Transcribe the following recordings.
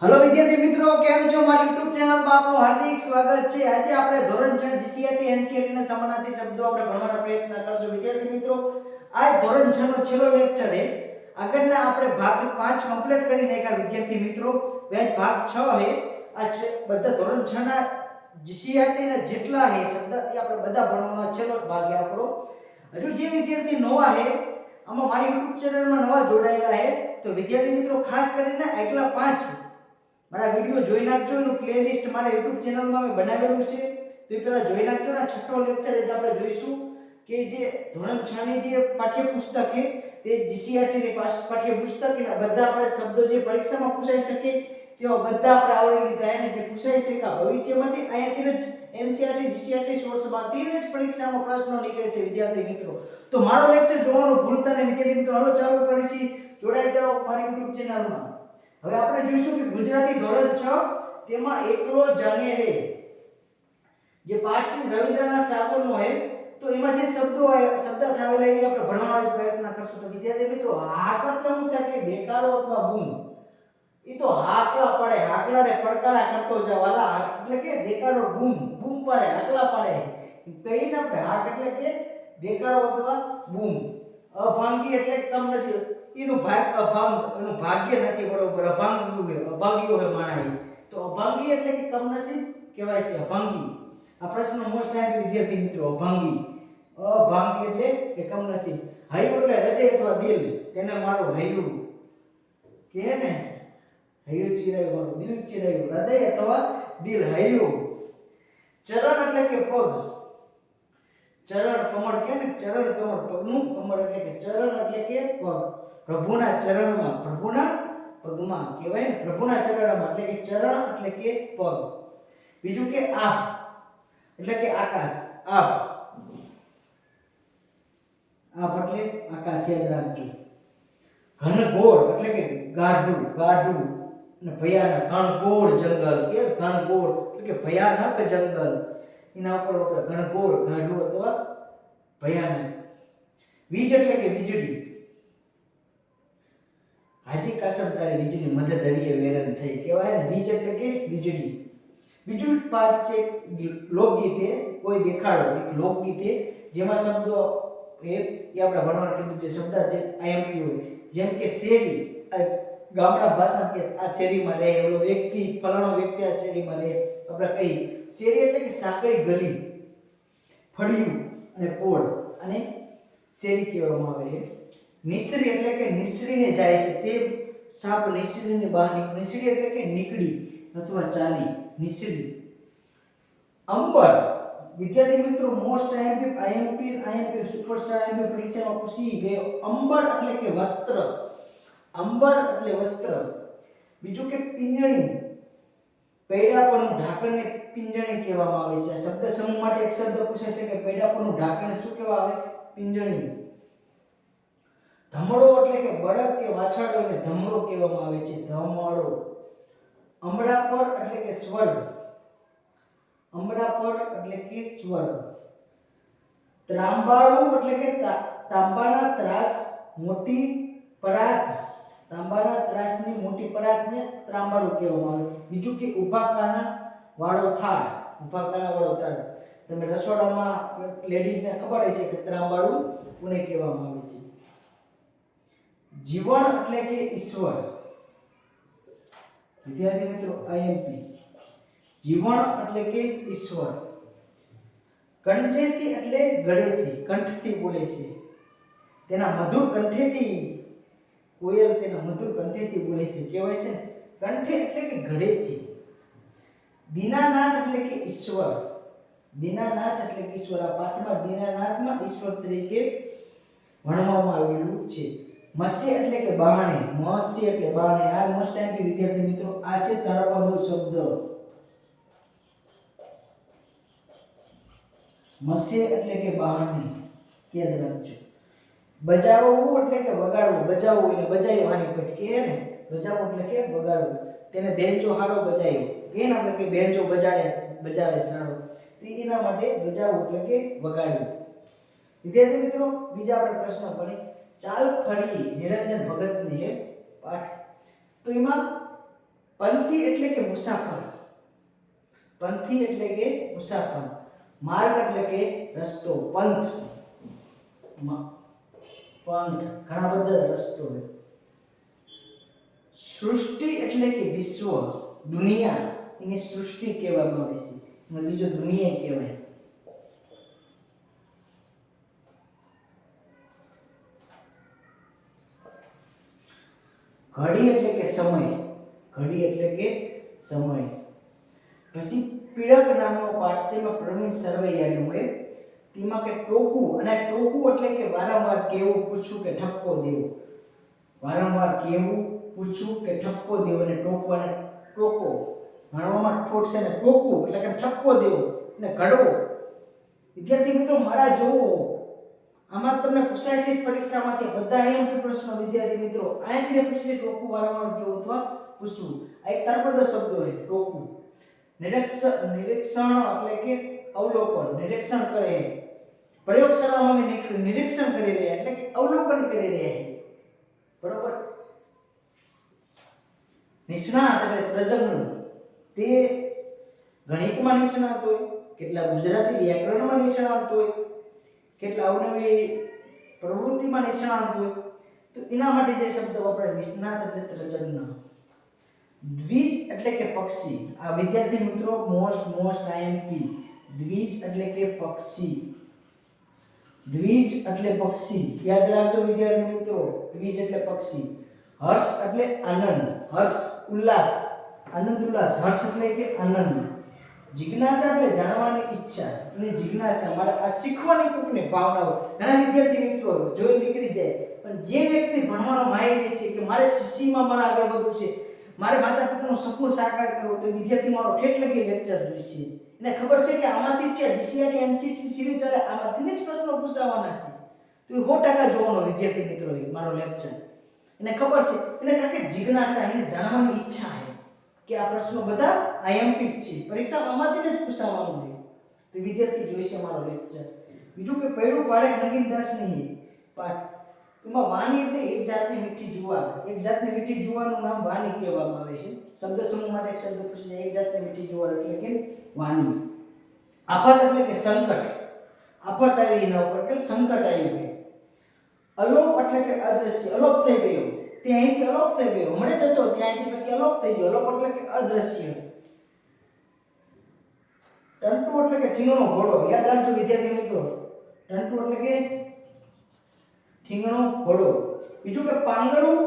Hello विद्यार्थी मित्रों, केम छो? मारी YouTube चैनल में आपનું હાર્દિક સ્વાગત છે। આજે આપણે ધોરણ 6 GCRT NCERT ના સમાનાર્થી શબ્દો આપણે ભણવાનો પ્રયત્ન કરશું। વિદ્યાર્થી મિત્રો, આજ ધોરણ 6 નો છેલ્લો લેક્ચર છે। આગળના આપણે ભાગ 5 કમ્પ્લીટ કરી નાખ્યા વિદ્યાર્થી મિત્રો। હવે ભાગ 6 છે। આ બધા ધોરણ 6 ના GCRT ના જેટલા છે શબ્દ એ આપણે બધા ભણવાનો છેલ્લો ભાગ છે આપણો। હજુ જે વિદ્યાર્થી નવા છે આમાં મારી YouTube ચેનલમાં નવા જોડાયેલા છે તો વિદ્યાર્થી મિત્રો ખાસ કરીને આગલા 5 મારા વિડિયો જોઈ નાખજો। એનું પ્લેલિસ્ટ મારા YouTube ચેનલમાં મેં બનાવેલું છે તો એ પહેલા જોઈ નાખજો ને। છઠ્ઠો લેક્ચર જે આપણે જોઈશું કે જે ધોરણ 6 ની જે પાઠ્યપુસ્તક છે તે GCRT ની પાઠ્યપુસ્તક એના બધા આપણે શબ્દો જે પરીક્ષામાં પૂછાઈ શકે તેઓ બધા આપણે આવડી લીધા અને જે પૂછાઈ શકે ભવિષ્યમાંથી અહીંયાથી જ NCERT GCRT સોર્સમાંથી જ પરીક્ષામાં પ્રશ્નો નીકળે છે વિદ્યાર્થી મિત્રો। તો મારો લેક્ચર જોવાનું ભૂલતા નહીં વિદ્યાર્થી મિત્રો। હાલો ચાલુ કરીશું, જોડાઈ જાઓ મારી YouTube ચેનલમાં। હવે આપણે જોઈશું કે ગુજરાતી ધોરણ 6 તેમાં એકલો જાણે રે જે પાઠ છે રવિન્દ્રનાથ ટાગોરનો છે તો એમાં જે શબ્દ આવેલા એ આપણે ભણવાનો પ્રયત્ન કરશું। તો વિદ્યાર્થી મિત્રો, હાક એટલે શું થાય કે દેકારો અથવા બૂમ। એ તો હાકલા પડે, હાકલાને પડકારા કરતો જવાલા એટલે કે દેકારો બૂમ પડે, હાકલા પડે કહીને આપણે। હાક એટલે કે દેકારો અથવા બૂમ। અભાંગી એટલે કમનસીબ, એનું ભાગ્ય નથી બરોબર, અભાગ્યો હે માણા। તો અભાંગી એટલે કે કમનસીબ કહેવાય છે અભાંગી। આ પ્રશ્ન મોસ્ટ આઈમ્પી વિદ્યાર્થી મિત્રો, અભાંગી એટલે કે કમનસીબ। હૈયું એટલે હૃદય અથવા દિલ, તેને મારું હૈયું કે ને, હૈયું ચીરાયું મારું દિલ ચીરાયું, હૃદય અથવા દિલ હૈયું। ચરણ એટલે કે પગ, ચરણ કમળ કે ને, ચરણ કમળ પગનું કમળ એટલે કે ચરણ એટલે કે પગ। પ્રભુના ચરણમાં, પ્રભુના પગમાં કહેવાય ને, પ્રભુના ચરણમાં એટલે કે ચરણ એટલે કે પગ। બીજું કે આભ એટલે કે આકાશ, આભ એટલે આકાશ યાદ રાખજો। ઘનઘોર એટલે કે ગાઢું અને ભયાનક, ઘનઘોર જંગલ કે ઘનઘોર એટલે કે ભયાનક જંગલ, એના ઉપર આપણે ઘનઘોર ગાઢું અથવા ભયાનક। વીજ એટલે કે વીજળી, હાજી કાસમ તારી વીજળી મધ્ય દરિયે વેરન થઈ કહેવાય ને, વીજ એટલે કે વીજળી। બીજું પાઠ છે લોકગીત, કોઈ દેખાડો, એક લોકગીત જેમાં શબ્દો એ આપણે ભણવાનું કીધું છે શબ્દ જે IMP હોય, જેમ કે શેરી, ગામડા ભાષા કે આ શેરીમાં રહે, એવો વ્યક્તિ ફલાણો વ્યક્તિ આ શેરીમાં રહે આપણે કહી। શેરી એટલે કે સાંકડી ગલી, ફળિયું અને પોળ અને શેરી કહેવામાં આવે છે। નિસરી એટલે કે નિસરીને જાય છે, તે સાપ નિસરીને બહાર નીકળે, નિસરી એટલે કે નીકળી અથવા ચાલી, નિસરી। અંબર વિદ્યાર્થી મિત્રો, મોસ્ટ IMP સુપરસ્ટાર IMP પરીક્ષામાં પૂછી ગયો। અંબર એટલે કે વસ્ત્ર, અંબર એટલે વસ્ત્ર। બીજું કે પિંજણી, પૈડાપણનું ઢાંકણને પિંજણી કહેવામાં આવે છે। શબ્દ સમૂહ માટે એક શબ્દ પૂછાય છે કે પૈડાપણનું ઢાંકણ શું કહેવામાં આવે? પિંજણી। ધમડો એટલે કે બળદ કે વાછરડોને ધમડો કહેવામાં આવે છે, ધમડો। અમરાપર એટલે કે સ્વર્ગ, અમરાપર એટલે કે સ્વર્ગ। ત્રાંબાળું એટલે કે તાંબાના ત્રાસ, મોટી પરાત, તાંબાના ત્રાસની મોટી પરાતને ત્રાંબાળું કહેવામાં આવે। બીજું કે ઊભા કાના વાળો થાળ, ઊભા કાના વાળો થાળ, તમે રસોડામાં લેડીઝને ખબર હશે કે ત્રાંબાળું કોને કહેવામાં આવે છે। જીવન એટલે કે ઈશ્વર, વિદ્યાર્થી મિત્રો IMP, જીવન એટલે કે ઈશ્વર। કંઠેથી એટલે ગળેથી, કંઠથી બોલે છે, તેના મધુર કંઠેથી, કોયલ તેના મધુર કંઠેથી બોલે છે કહેવાય છે, કંઠે એટલે કે ગળેથી। દીનાનાથ એટલે કે ઈશ્વર, દીનાનાથ એટલે કે ઈશ્વર। આ પાઠમાં દીનાનાથમાં ઈશ્વર તરીકે ભણવામાં આવેલું છે। મત્સ્ય એટલે કે બહાણે, મત્સ્ય એટલે બહાણે। આ મોસ્ટ આઈમ્પી વિદ્યાર્થી મિત્રો, આ છે તળપદો શબ્દ, મત્સ્ય એટલે કે બહાણે યાદ રાખજો। બજાવવું એટલે કે વગાડવું, બજાવવું એટલે બજાવવાની પટ કે ને, બજાવવું એટલે કે વગાડવું, તેને બેન્ચો હારો બજાવ્યો કે ને, આપણે કે બેન્ચો બજાવે સારો, તો એના માટે બજાવવું એટલે કે વગાડવું। વિદ્યાર્થી મિત્રો, બીજા આપણે પ્રશ્ન ભણી ચાલ ખડી નિરંજન ભગતની પાઠ, તો એમાં પંથી એટલે કે મુસાફર, પંથી એટલે કે મુસાફર, માર્ગ એટલે કે રસ્તો, પંથ, પંથ ઘણા બધા રસ્તો. સૃષ્ટિ એટલે કે વિશ્વ, દુનિયા, એની સૃષ્ટિ કહેવામાં આવે છે, અને બીજો દુનિયા કહેવાય. ઘડી એટલે કે સમય, ઘડી એટલે કે સમય. પછી પીળક નામનો પાઠ છે, એમાં પ્રવીણ સરવૈયાનું હોય, તેમાં કે ટોકું, અને ટોકું એટલે કે વારંવાર કેવું, પૂછવું કે ઠપકો દેવો, વારંવાર કેવું, પૂછવું કે ઠપકો દેવો, અને ટોકું અને ટોકો ભણવામાં ઠોઠ છે ને ટોકું એટલે કે ઠપકો દેવો અને ઘડવો. વિદ્યાર્થી મિત્રો મારા જોવો, આમાં તમને પૂછાય છે પરીક્ષામાંથી બધા અહીંયા પ્રશ્નો. વિદ્યાર્થી મિત્રો અહીંયાથી પૂછે ટોકું વારંવાર કેવું અથવા પૂછવું. આ એક તળપદો શબ્દ હોય ટોકું. નિરીક્ષણ એટલે કે અવલોકન, નિરીક્ષણ કરે, પ્રયોગશાળામાં અમે નિરીક્ષણ કરી રહ્યા એટલે કે અવલોકન કરી રહ્યા, બરોબર. નિષ્ણાત એટલે તજજ્ઞ, તે ગણિતમાં નિષ્ણાત હોય, કેટલા ગુજરાતી વ્યાકરણમાં નિષ્ણાત હોય, કેટલા અવનવી પ્રવૃત્તિમાં નિષ્ણાત હોય. તો એના માટે જે શબ્દ વપરાય નિષ્ણાત એટલે તજજ્ઞ. દ્વિજ એટલે કે પક્ષી, આ વિદ્યાર્થી મિત્રો મોસ્ટ આઈએમપી. દ્વિજ એટલે કે પક્ષી, દ્વિજ એટલે પક્ષી, યાદ રાખજો વિદ્યાર્થી મિત્રો, દ્વિજ એટલે પક્ષી. હર્ષ એટલે આનંદ, હર્ષ ઉલ્લાસ, આનંદ ઉલ્લાસ, હર્ષ એટલે કે આનંદ. જિજ્ઞાસા એટલે જાણવાની ઈચ્છા, અને જિજ્ઞાસા મારે આ શીખવાની કોકની ભાવનાઓ. ઘણા વિદ્યાર્થી મિત્રો જોઈ નીકળી જાય, પણ જે વ્યક્તિ ભણવાનો માહિર છે કે મારે શિક્ષામાં મારે આગળ વધવું છે, મારે માતા પિતાનું સપનું સાકાર કરવું, તો વિદ્યાર્થી મારો ઠેઠ લગી લેક્ચર જોઈશે. એને ખબર છે કે આમાંથી છે જીસીઆરટી એનસીટી સિરીઝ ચાલે, આમાંથી જ પ્રશ્નો પૂછાવાના છે, તો એ 100% જોવાનો વિદ્યાર્થી મિત્રો મારો લેક્ચર. એને ખબર છે, એને કારણ કે જિજ્ઞાસા, એને જાણવાની ઈચ્છા છે કે આ પ્રશ્નો બધા આઈએમપી છે, પરીક્ષામાં આમાંથી જ પૂછાવાનું હોય, તો વિદ્યાર્થી જોઈશે મારો લેક્ચર. બીજું કે પૈડું પારેખ નગીનદાસની પાઠ, એમાં વાની એટલે એક જાતની મીઠી જુવાર, એક જાતની મીઠી જુવારનું નામ વાની કહેવામાં આવે છે. શબ્દ સમૂહ માટે એક શબ્દ પૂછે, એક જાતની મીઠી જુવાર એટલે કે વાની. આફત એટલે કે સંકટ, આફત આવી એના ઉપર એટલે સંકટ આવ્યું છે. અલોપ એટલે કે અદ્રશ્ય, અલોપ થઈ ગયો, તે અહીંથી અલોપ થઈ ગયો, હમણે જ હતો ત્યાંથી પછી અલોપ થઈ ગયો, અલોપ એટલે કે અદ્રશ્ય. ટંટુ એટલે કે ઠીંગણો ઘોડો, યાદ રાખજો વિદ્યાર્થી મિત્રો, ટંટુ એટલે કે ઠીંગણો ઘોડો. બીજું કે પાંગડું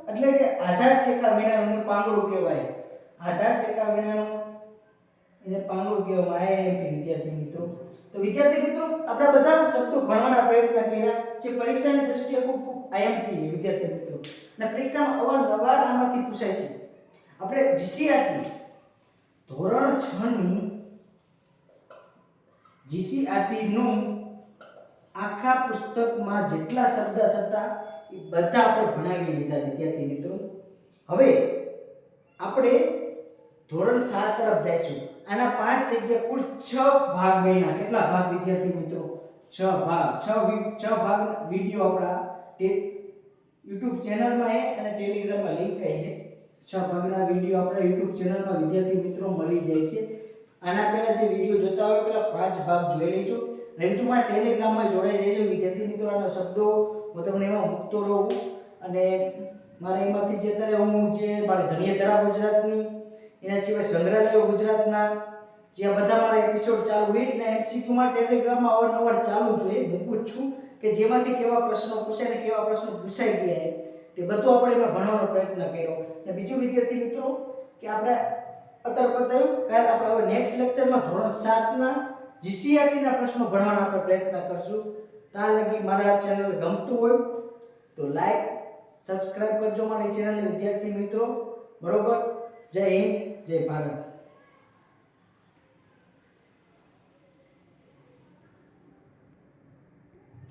એટલે કે આધાર ટેકા વિનાનું પાંગડું કહેવાય, આધાર ટેકા વિનાનું એને પાંગડું કહેવામાં આવે એમ વિદ્યાર્થી મિત્રો. તો વિદ્યાર્થી મિત્રો આપણે બધા શબ્દો ભણવાના પ્રયત્ન કર્યા, જે પરીક્ષાની દ્રષ્ટિએ ખૂબ આઈએમપી વિદ્યાર્થી મિત્રો, અને પરીક્ષામાં અવારનવાર આમાંથી પૂછાય છે. આપણે જીસીઆરટી ધોરણ 6 ની જીસીઆરટી નું આખા પુસ્તકમાં જેટલા શબ્દ હતા એ બધા આપણે ભણાવી લીધા વિદ્યાર્થી મિત્રો. હવે આપણે ધોરણ 7 તરફ જઈશું. આના 5 થઈ ગયા, કુલ 6 ભાગ બન્યા. કેટલા ભાગ વિદ્યાર્થી મિત્રો? 6 ભાગ. 6 ભાગ વિડિયો આપણા YouTube ચેનલમાં છે અને ટેલિગ્રામમાં લિંક છે. 6 ભાગના વિડિયો આપણા YouTube ચેનલમાં વિદ્યાર્થી મિત્રો મળી જાય છે. આના પહેલા જે વિડિયો જોતા હોય પહેલા 5 ભાગ જોઈ લેજો. રેન્જમાં ટેલિગ્રામમાં જોડાઈ જજો વિદ્યાર્થી મિત્રો. આના શબ્દો હું તમને એમાં મૂકતો રહું, અને મારે એમાંથી જે અત્યારે હું જે મારી ધન્યધરા ગુજરાતની, એના સિવાય સંગ્રહાલયો ગુજરાતના જે બધા મારા એપિસોડ ચાલુ હોય એના એમસીક્યુમાં ટેલિગ્રામમાં અવારનવાર ચાલુ જોઈએ મૂકું છું, કે જેમાંથી કેવા પ્રશ્નો પૂછાય ને કેવા પ્રશ્નો પૂછાઈ ગયા તે બધું આપણે એમાં ભણવાનો પ્રયત્ન કર્યો. અને બીજું વિદ્યાર્થી મિત્રો કે આપણે અત્યારે બતાવ્યું, કાલે આપણે હવે નેક્સ્ટ લેક્ચરમાં ધોરણ 7 ના જીસીઆરટી ના પ્રશ્નો ભણવાનો આપણે પ્રયત્ન કરશું. ત્યાં લગી મારા ચેનલ ગમતું હોય તો લાઈક સબસ્ક્રાઇબ કરજો મારી ચેનલને વિદ્યાર્થી મિત્રો, બરોબર. જય હિન્દ, જય ભારત.